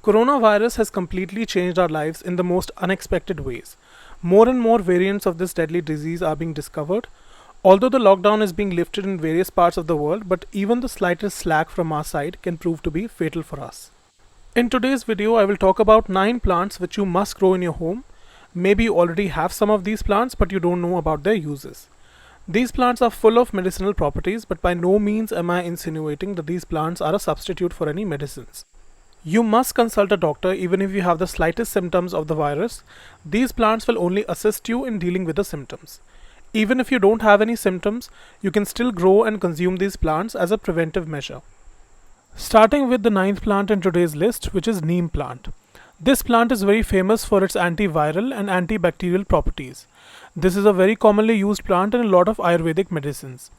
Coronavirus has completely changed our lives in the most unexpected ways. More and more variants of this deadly disease are being discovered. Although the lockdown is being lifted in various parts of the world, but even the slightest slack from our side can prove to be fatal for us. In today's video, I will talk about 9 plants which you must grow in your home. Maybe you already have some of these plants, but you don't know about their uses. These plants are full of medicinal properties, but by no means am I insinuating that these plants are a substitute for any medicines. You must consult a doctor even if you have the slightest symptoms of the virus. These plants will only assist you in dealing with the symptoms. Even if you don't have any symptoms, you can still grow and consume these plants as a preventive measure. Starting with the ninth plant in today's list, which is neem plant. This plant is very famous for its antiviral and antibacterial properties. This is a very commonly used plant in a lot of Ayurvedic medicines.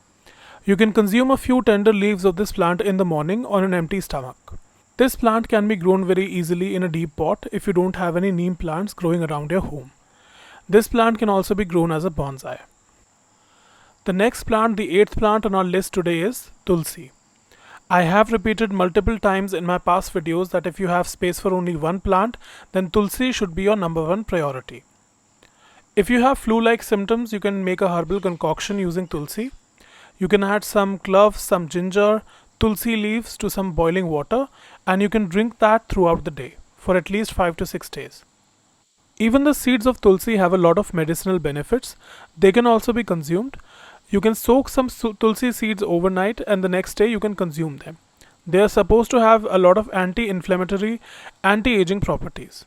You can consume a few tender leaves of this plant in the morning on an empty stomach. This plant can be grown very easily in a deep pot if you don't have any neem plants growing around your home. This plant can also be grown as a bonsai. The next plant, the eighth plant on our list today, is Tulsi. I have repeated multiple times in my past videos that if you have space for only one plant, then Tulsi should be your number one priority. If you have flu-like symptoms, you can make a herbal concoction using Tulsi. You can add some cloves, some ginger, Tulsi leaves to some boiling water, and you can drink that throughout the day for at least 5 to 6 days. Even the seeds of Tulsi have a lot of medicinal benefits. They can also be consumed. You can soak some Tulsi seeds overnight and the next day you can consume them. They are supposed to have a lot of anti-inflammatory, anti-aging properties.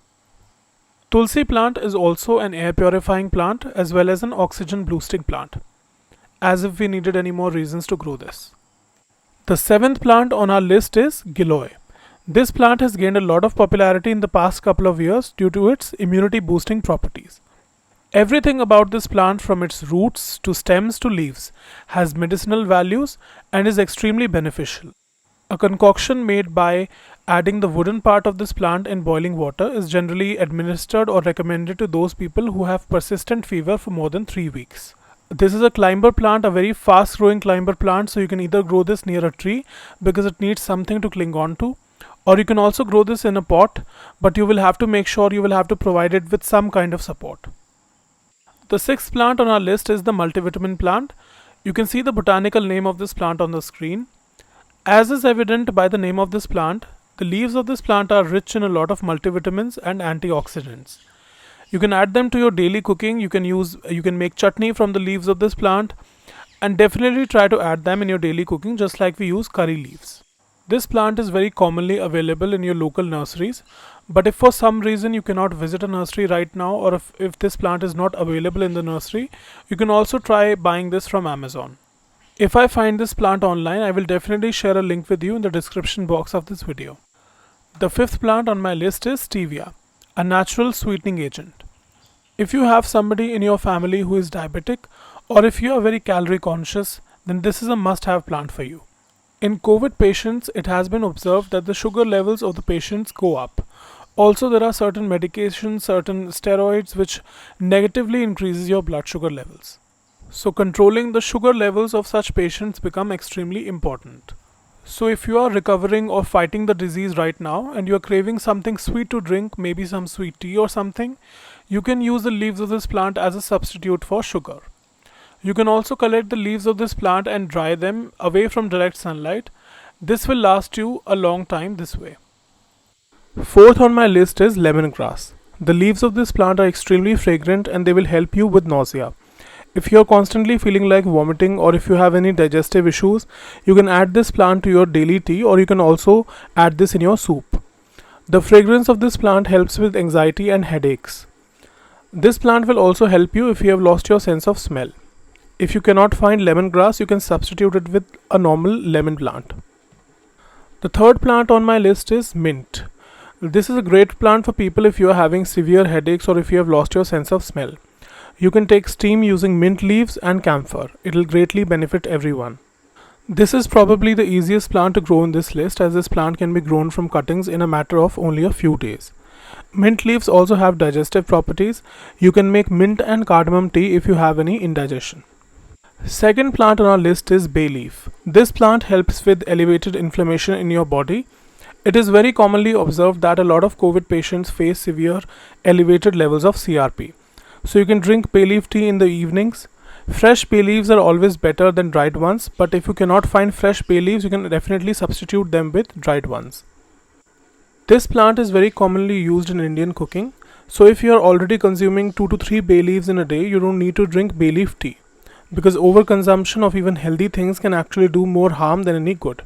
Tulsi plant is also an air purifying plant as well as an oxygen boosting plant. As if we needed any more reasons to grow this. The seventh plant on our list is Giloy. This plant has gained a lot of popularity in the past couple of years due to its immunity boosting properties. Everything about this plant, from its roots to stems to leaves, has medicinal values and is extremely beneficial. A concoction made by adding the wooden part of this plant in boiling water is generally administered or recommended to those people who have persistent fever for more than 3 weeks. This is a climber plant, a very fast growing climber plant, so you can either grow this near a tree because it needs something to cling on to, or you can also grow this in a pot, but you will have to make sure you will have to provide it with some kind of support. The sixth plant on our list is the multivitamin plant. You can see the botanical name of this plant on the screen. As is evident by the name of this plant, the leaves of this plant are rich in a lot of multivitamins and antioxidants. You can add them to your daily cooking. You can make chutney from the leaves of this plant, and definitely try to add them in your daily cooking just like we use curry leaves. This plant is very commonly available in your local nurseries, but if for some reason you cannot visit a nursery right now, or if this plant is not available in the nursery, you can also try buying this from Amazon. If I find this plant online, I will definitely share a link with you in the description box of this video. The fifth plant on my list is Stevia, a natural sweetening agent. If you have somebody in your family who is diabetic, or if you are very calorie conscious, then this is a must-have plant for you. In COVID patients, it has been observed that the sugar levels of the patients go up. Also, there are certain medications, certain steroids which negatively increases your blood sugar levels. So controlling the sugar levels of such patients become extremely important. So if you are recovering or fighting the disease right now and you are craving something sweet to drink, maybe some sweet tea or something, you can use the leaves of this plant as a substitute for sugar. You can also collect the leaves of this plant and dry them away from direct sunlight. This will last you a long time this way. Fourth on my list is lemongrass. The leaves of this plant are extremely fragrant and they will help you with nausea. If you are constantly feeling like vomiting, or if you have any digestive issues, you can add this plant to your daily tea, or you can also add this in your soup. The fragrance of this plant helps with anxiety and headaches. This plant will also help you if you have lost your sense of smell. If you cannot find lemongrass, you can substitute it with a normal lemon plant. The third plant on my list is mint. This is a great plant for people if you are having severe headaches or if you have lost your sense of smell. You can take steam using mint leaves and camphor. It will greatly benefit everyone. This is probably the easiest plant to grow in this list, as this plant can be grown from cuttings in a matter of only a few days. Mint leaves also have digestive properties. You can make mint and cardamom tea if you have any indigestion. Second plant on our list is bay leaf. This plant helps with elevated inflammation in your body. It is very commonly observed that a lot of COVID patients face severe elevated levels of CRP. So you can drink bay leaf tea in the evenings. Fresh bay leaves are always better than dried ones, but if you cannot find fresh bay leaves, you can definitely substitute them with dried ones. This plant is very commonly used in Indian cooking. So if you are already consuming 2 to 3 bay leaves in a day, you don't need to drink bay leaf tea, because overconsumption of even healthy things can actually do more harm than any good.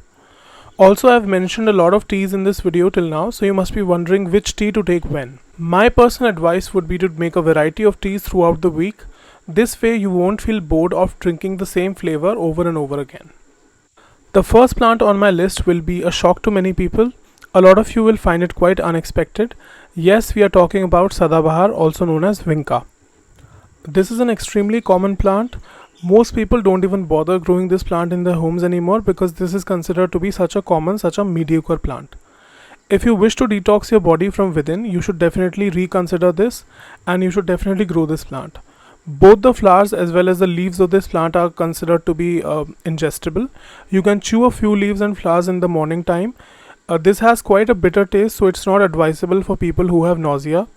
Also, I've mentioned a lot of teas in this video till now, so you must be wondering which tea to take when. My personal advice would be to make a variety of teas throughout the week. This way you won't feel bored of drinking the same flavor over and over again. The first plant on my list will be a shock to many people. A lot of you will find it quite unexpected. Yes, we are talking about Sadabahar, also known as Vinca. This is an extremely common plant. Most people don't even bother growing this plant in their homes anymore because this is considered to be such a mediocre plant. If you wish to detox your body from within, you should definitely reconsider this, and you should definitely grow this plant. Both the flowers as well as the leaves of this plant are considered to be ingestible. You can chew a few leaves and flowers in the morning time. This has quite a bitter taste, so it's not advisable for people who have nausea.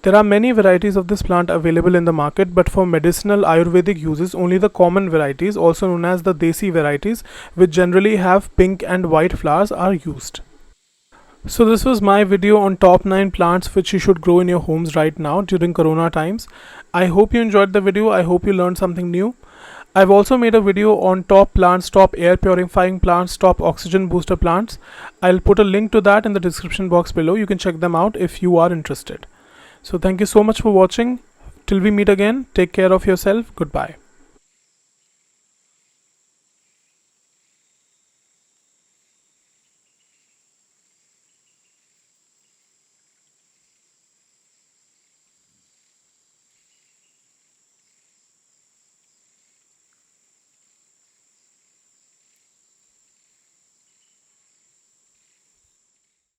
There are many varieties of this plant available in the market, but for medicinal Ayurvedic uses, only the common varieties, also known as the Desi varieties, which generally have pink and white flowers, are used. So this was my video on top 9 plants which you should grow in your homes right now during Corona times. I hope you enjoyed the video. I hope you learned something new. I've also made a video on top plants, top air purifying plants, top oxygen booster plants. I'll put a link to that in the description box below. You can check them out if you are interested. So thank you so much for watching. Till we meet again, take care of yourself. Goodbye.